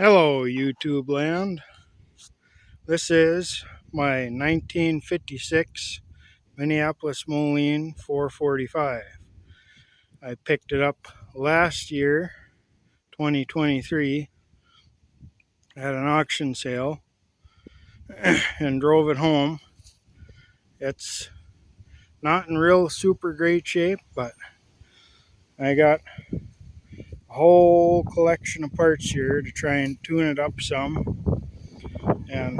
Hello, YouTube land. This is my 1956 Minneapolis Moline 445. I picked it up last year, 2023, at an auction sale and drove it home. It's not in real super great shape, but I got a whole collection of parts here to try and tune it up some. And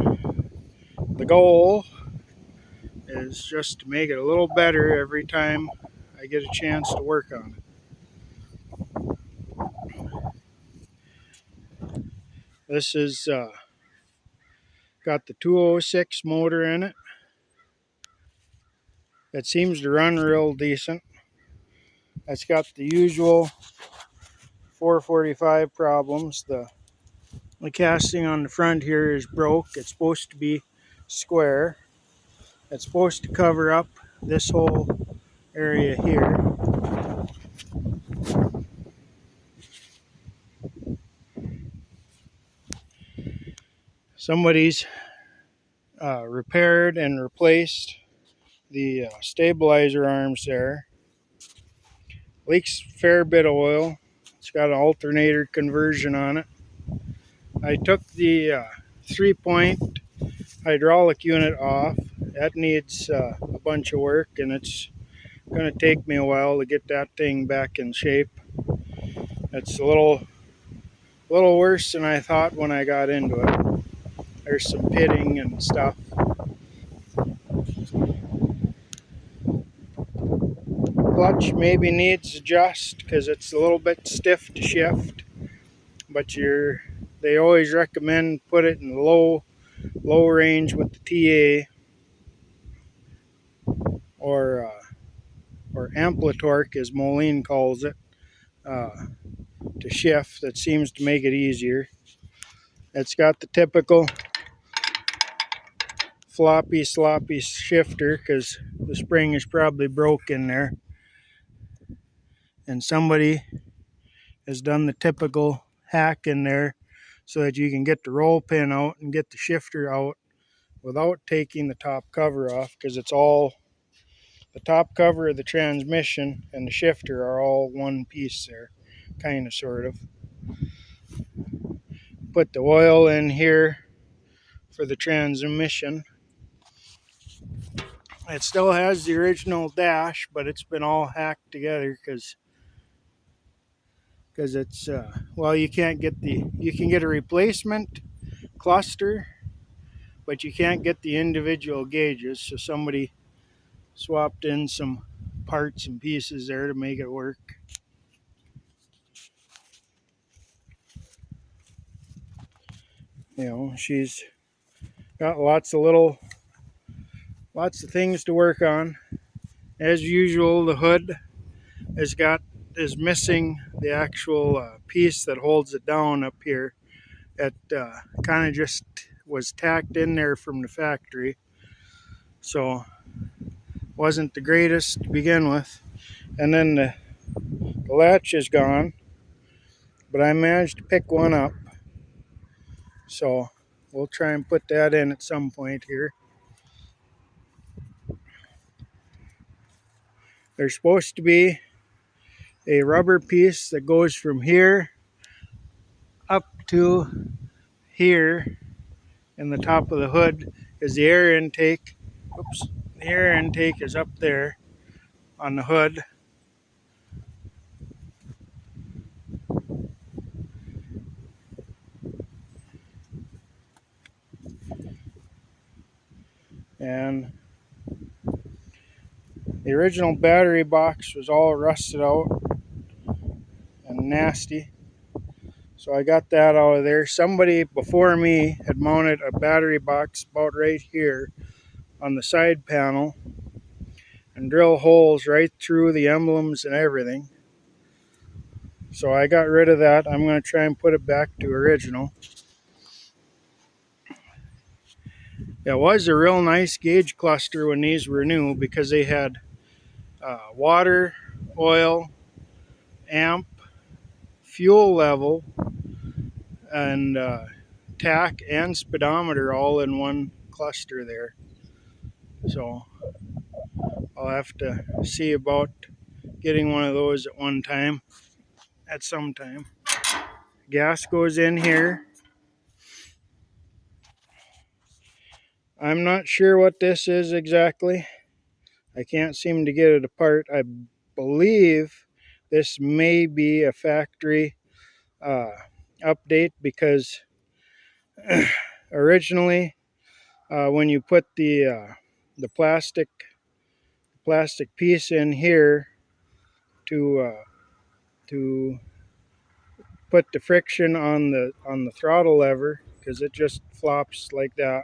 the goal is just to make it a little better every time I get a chance to work on it. This is got the 206 motor in it. It seems to run real decent. It's got the usual 445 problems. The casting on the front here is broke. It's supposed to be square. It's supposed to cover up this whole area here. Somebody's repaired and replaced the stabilizer arms there. Leaks a fair bit of oil. It's got an alternator conversion on it. I took the 3-point hydraulic unit off. That needs a bunch of work, and it's going to take me a while to get that thing back in shape. It's a little worse than I thought when I got into it. There's some pitting and stuff. Clutch maybe needs adjust because it's a little bit stiff to shift, but they always recommend put it in low range with the TA, or amplitorque as Moline calls it, to shift. That seems to make it easier. It's got the typical floppy sloppy shifter because the spring is probably broke in there, and somebody has done the typical hack in there so that you can get the roll pin out and get the shifter out without taking the top cover off, because it's all the top cover of the transmission and the shifter are all one piece there, kind of, sort of. Put the oil in here for the transmission. It still has the original dash, but it's been all hacked together because it's well, you can get a replacement cluster, but you can't get the individual gauges. So somebody swapped in some parts and pieces there to make it work. You know, she's got lots of things to work on. As usual, the hood is missing the actual piece that holds it down up here. It kind of just was tacked in there from the factory, so wasn't the greatest to begin with. And then the latch is gone, but I managed to pick one up, so we'll try and put that in at some point here. There's supposed to be a rubber piece that goes from here up to here in the top of the hood is the air intake. Oops, the air intake is up there on the hood. And the original battery box was all rusted out and nasty, so I got that out of there. Somebody before me had mounted a battery box about right here on the side panel and drill holes right through the emblems and everything. So I got rid of that. I'm going to try and put it back to original. It was a real nice gauge cluster when these were new, because they had water, oil, amp, fuel level, and tach and speedometer all in one cluster there. So I'll have to see about getting one of those at one time, at some time. Gas goes in here. I'm not sure what this is exactly. I can't seem to get it apart. I believe this may be a factory update, because originally when you put the plastic piece in here to put the friction on the throttle lever, because it just flops like that.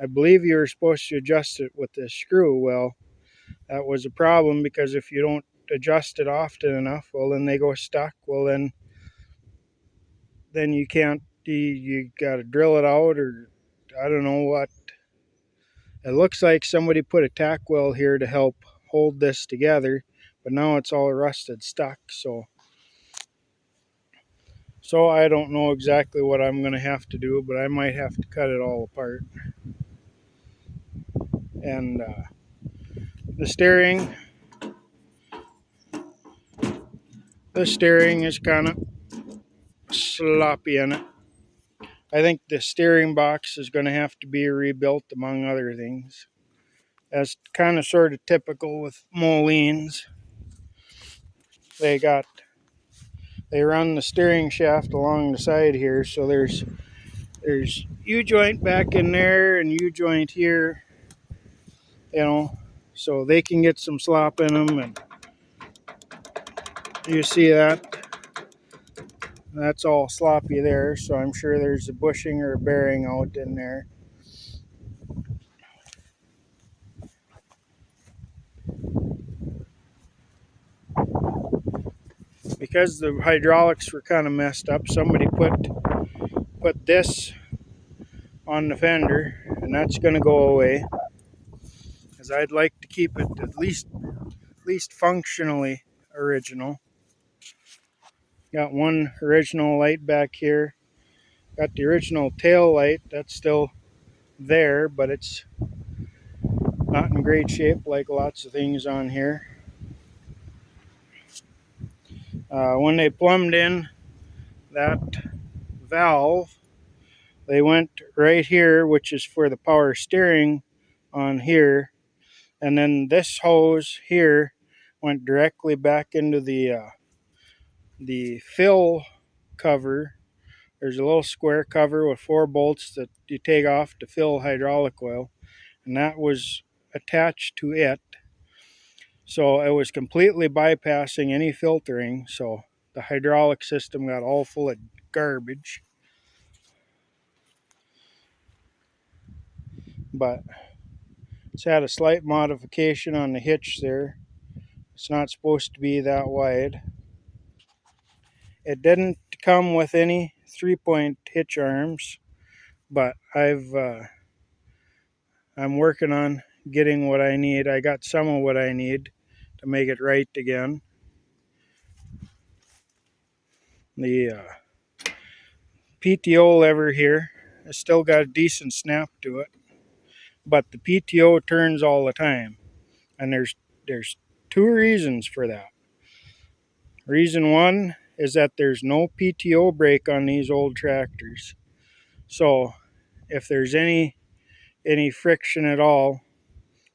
I believe you were supposed to adjust it with this screw. Well, that was a problem, because if you don't adjust it often enough, well, then they go stuck. Well, then you can't. You got to drill it out, or I don't know what. It looks like somebody put a tack well here to help hold this together, but now it's all rusted stuck. So I don't know exactly what I'm going to have to do, but I might have to cut it all apart. And the steering is kind of sloppy in it. I think the steering box is going to have to be rebuilt, among other things. That's kind of sort of typical with Molines. They run the steering shaft along the side here, so there's U-joint back in there and U-joint here, so they can get some slop in them, and you see that's all sloppy there, so I'm sure there's a bushing or a bearing out in there. Because the hydraulics were kind of messed up, somebody put this on the fender, and that's going to go away, because I'd like to keep it at least functionally original. Got one original light back here. Got the original tail light, that's still there, but it's not in great shape like lots of things on here. When they plumbed in that valve, they went right here, which is for the power steering on here, and then this hose here went directly back into the fill cover. There's a little square cover with 4 bolts that you take off to fill hydraulic oil, and that was attached to it. So it was completely bypassing any filtering, so the hydraulic system got all full of garbage. But it's had a slight modification on the hitch there. It's not supposed to be that wide. It didn't come with any 3-point hitch arms, but I'm working on getting what I need. I got some of what I need to make it right again. The PTO lever here has still got a decent snap to it, but the PTO turns all the time, and there's 2 reasons for that. Reason 1 is that there's no PTO brake on these old tractors, so if there's any friction at all,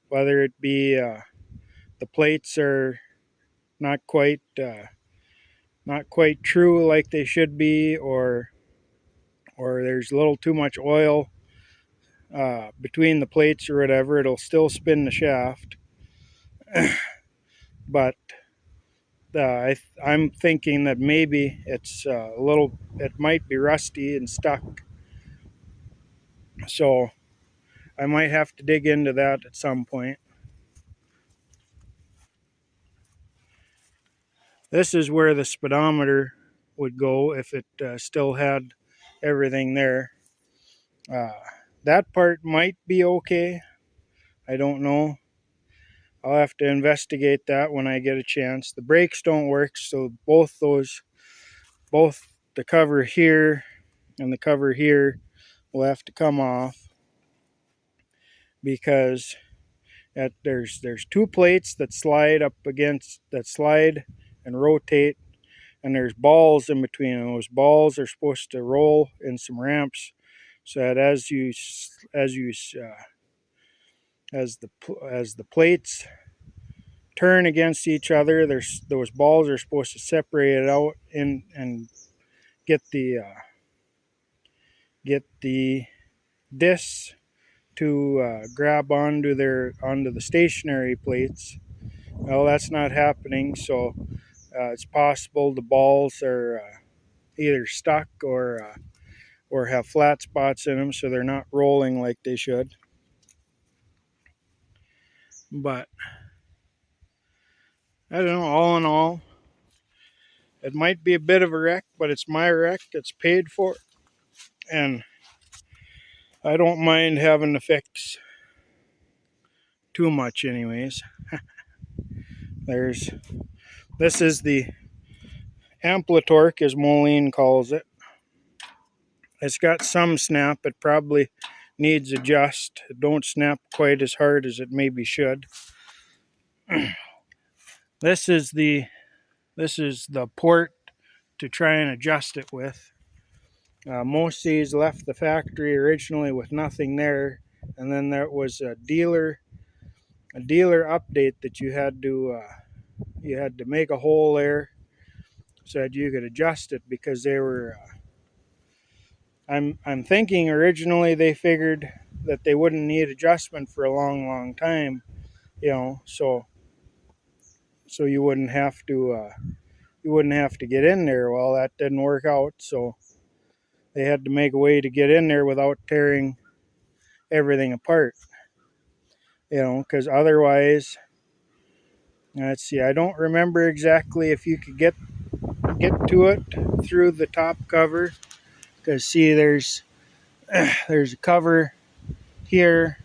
whether it be the plates are not quite true like they should be, or there's a little too much oil between the plates or whatever, it'll still spin the shaft. But I'm thinking that maybe it's it might be rusty and stuck. So I might have to dig into that at some point. This is where the speedometer would go if it still had everything there. That part might be okay. I don't know. I'll have to investigate that when I get a chance. The brakes don't work, so both the cover here and the cover here will have to come off because there's two plates that slide and rotate, and there's balls in between, and those balls are supposed to roll in some ramps so that as the plates turn against each other, those balls are supposed to separate it out and get the discs to grab onto the stationary plates. Well, that's not happening, so it's possible the balls are either stuck or have flat spots in them, so they're not rolling like they should. But I don't know. All in all, it might be a bit of a wreck, but it's my wreck. It's paid for, and I don't mind having to fix too much, anyways. This is the Amplitorque, as Moline calls it. It's got some snap. It probably needs adjust. It don't snap quite as hard as it maybe should. This is the port to try and adjust it with. Most of these left the factory originally with nothing there, and then there was a dealer update that you had to make a hole there so that you could adjust it, because they were. I'm thinking originally they figured that they wouldn't need adjustment for a long time, so you wouldn't have to get in there. Well, that didn't work out, so they had to make a way to get in there without tearing everything apart, because otherwise, let's see, I don't remember exactly if you could get to it through the top cover, because see, there's a cover here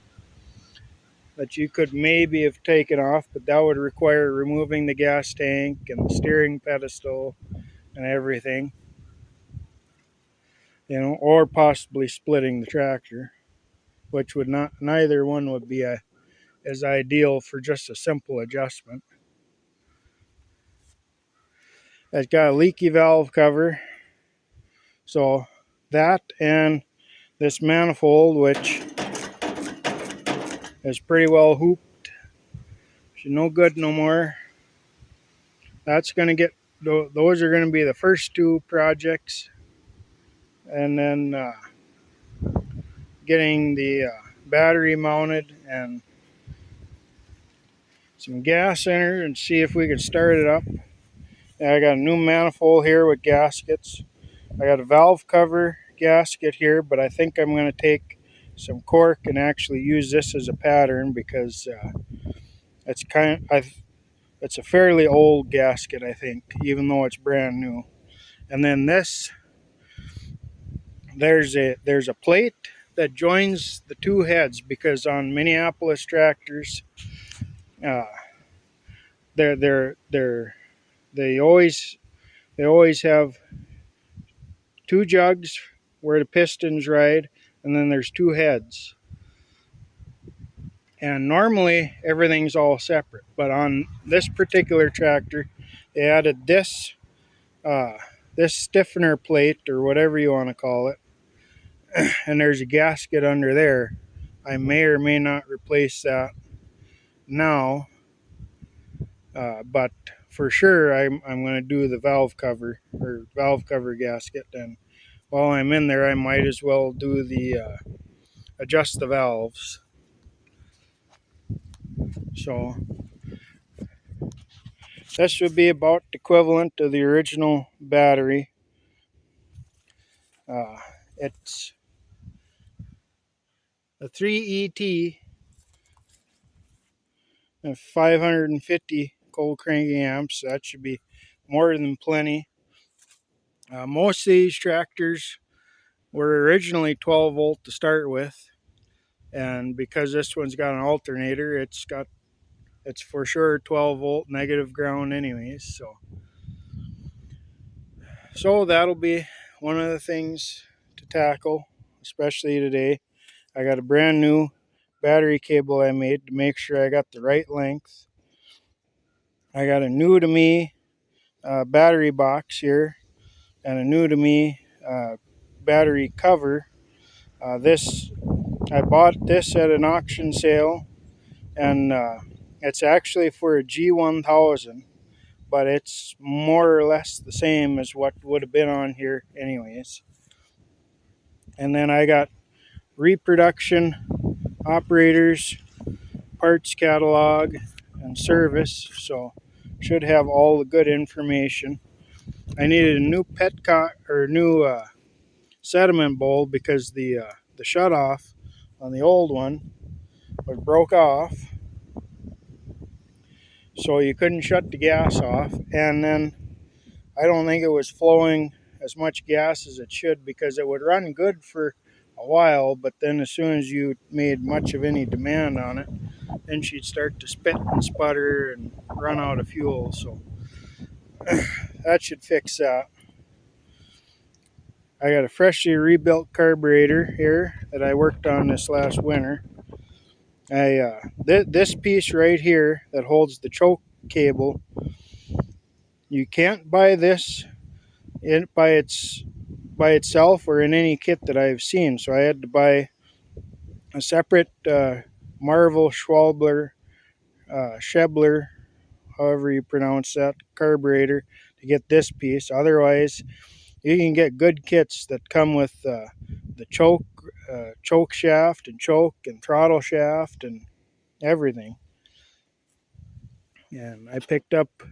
that you could maybe have taken off, but that would require removing the gas tank and the steering pedestal and everything, or possibly splitting the tractor, which would not, neither one would be as ideal for just a simple adjustment. It's got a leaky valve cover, so that and this manifold, which is pretty well hooped, she's no good no more. That's going to get, those are going to be the first two projects, and then getting the battery mounted and some gas in her and see if we can start it up. And I got a new manifold here with gaskets. I got a valve cover gasket here, but I think I'm going to take some cork and actually use this as a pattern, because it's a fairly old gasket, I think, even though it's brand new. And then there's a plate that joins the two heads, because on Minneapolis tractors, they always have two jugs where the pistons ride, and then there's two heads. And normally everything's all separate, but on this particular tractor, they added this stiffener plate, or whatever you want to call it, and there's a gasket under there. I may or may not replace that now, but for sure I'm going to do the valve cover gasket. And while I'm in there, I might as well do the adjust the valves. So this would be about equivalent to the original battery. It's a 3ET and 550 cold cranking amps. So that should be more than plenty. Most of these tractors were originally 12 volt to start with, and because this one's got an alternator, it's for sure 12 volt negative ground anyways. So that'll be one of the things to tackle, especially today. I got a brand new battery cable I made to make sure I got the right length. I got a new to me battery box here and a new to me battery cover. This I bought this at an auction sale, and it's actually for a G1000, but it's more or less the same as what would have been on here anyways. And then I got reproduction, operators, parts catalog, and service, so should have all the good information. I needed a new new sediment bowl because the shutoff on the old one was broke off, so you couldn't shut the gas off. And then I don't think it was flowing as much gas as it should, because it would run good for a while, but then as soon as you made much of any demand on it, then she'd start to spit and sputter and run out of fuel. So that should fix that. I got a freshly rebuilt carburetor here that I worked on this last winter. This piece right here that holds the choke cable, you can't buy this by itself or in any kit that I've seen. So I had to buy a separate Marvel Schebler, however you pronounce that, carburetor to get this piece. Otherwise, you can get good kits that come with the choke shaft and choke and throttle shaft and everything. And I picked up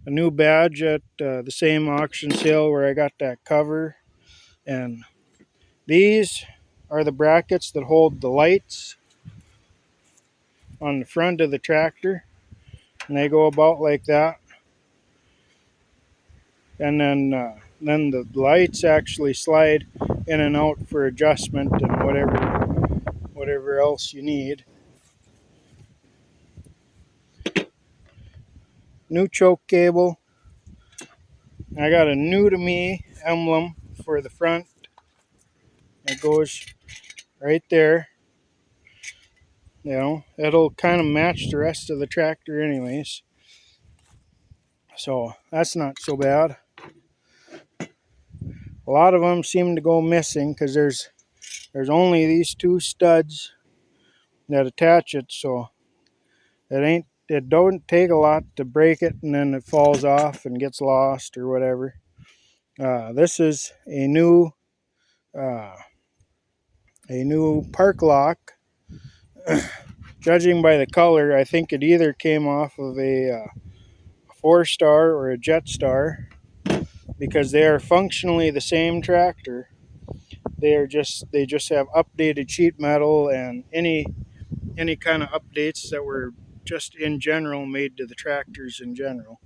a new badge at the same auction sale where I got that cover. And these are the brackets that hold the lights on the front of the tractor. And they go about like that. And then the lights actually slide in and out for adjustment and whatever else you need. New choke cable. I got a new to me emblem for the front. It goes right there. You know, it'll kind of match the rest of the tractor anyways. So that's not so bad. A lot of them seem to go missing because there's only these two studs that attach it, so it don't take a lot to break it, and then it falls off and gets lost or whatever. This is a new park lock. Judging by the color, I think it either came off of a 4-star or a Jetstar, because they are functionally the same tractor. They just have updated sheet metal and any kind of updates that were just in general made to the tractors in general.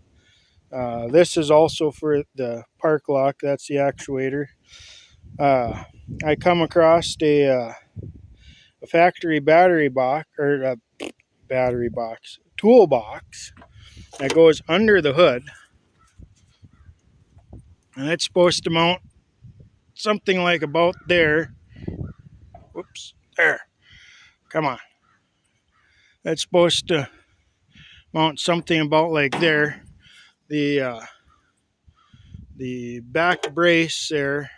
This is also for the park lock. That's the actuator. I come across a factory toolbox that goes under the hood, and it's supposed to mount something like about there. Whoops, there. Come on. That's supposed to mount something about like there. The back brace there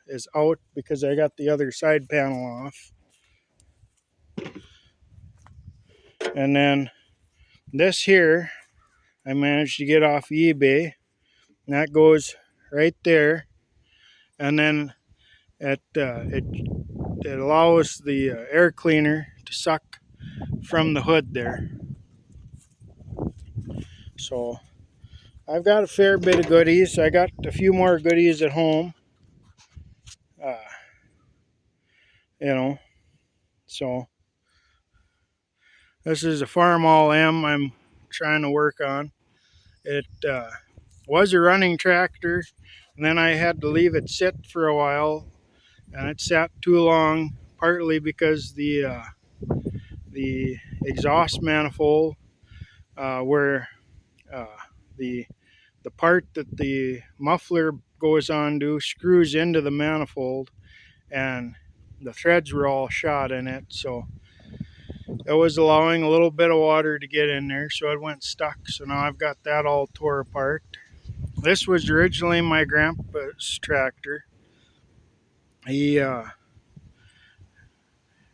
is out because I got the other side panel off. And then this here, I managed to get off eBay. And that goes right there. And then it allows the air cleaner to suck from the hood there. So I've got a fair bit of goodies. I got a few more goodies at home. You know, so this is a Farmall M I'm trying to work on. It was a running tractor, and then I had to leave it sit for a while, and it sat too long, partly because the exhaust manifold, where the part that the muffler goes on to, screws into the manifold, and the threads were all shot in it, so it was allowing a little bit of water to get in there, so it went stuck. So now I've got that all tore apart. This was originally my grandpa's tractor. He uh,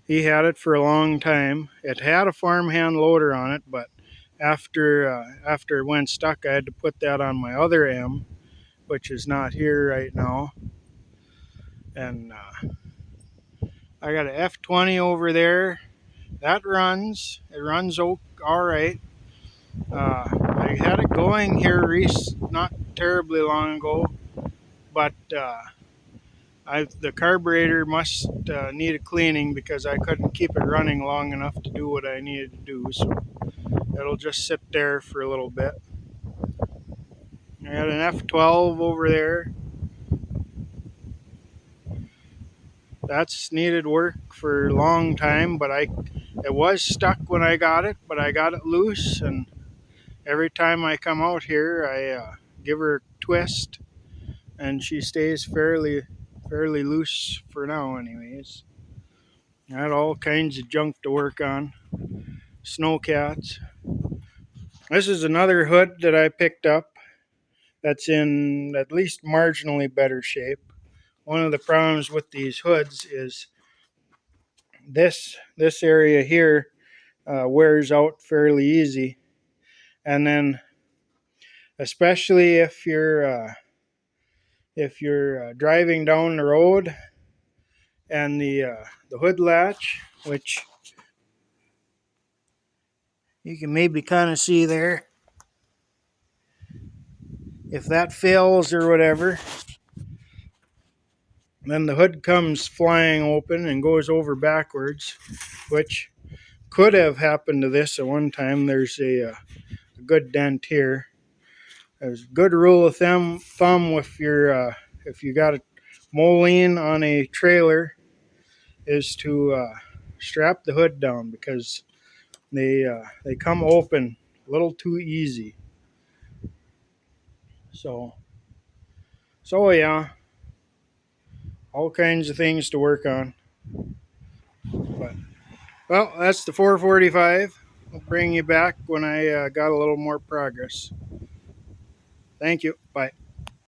he had it for a long time. It had a farmhand loader on it, but after it went stuck, I had to put that on my other M, which is not here right now. And I got an F20 over there. That runs. It runs all right. I had it going here not terribly long ago, but the carburetor must need a cleaning because I couldn't keep it running long enough to do what I needed to do. So it'll just sit there for a little bit. I got an F12 over there. That's needed work for a long time, but it was stuck when I got it, but I got it loose, and every time I come out here, I give her a twist, and she stays fairly loose for now, anyways. I had all kinds of junk to work on. Snowcats. This is another hood that I picked up that's in at least marginally better shape. One of the problems with these hoods is this area here wears out fairly easy, and then especially if you're driving down the road and the hood latch, which you can maybe kind of see there, if that fails or whatever, then the hood comes flying open and goes over backwards, which could have happened to this at one time. There's a good dent here. There's a good rule of thumb if you got a Moline on a trailer is to strap the hood down because they come open a little too easy. So yeah, all kinds of things to work on. But well, that's the 445. I'll bring you back when I got a little more progress. Thank you. Bye.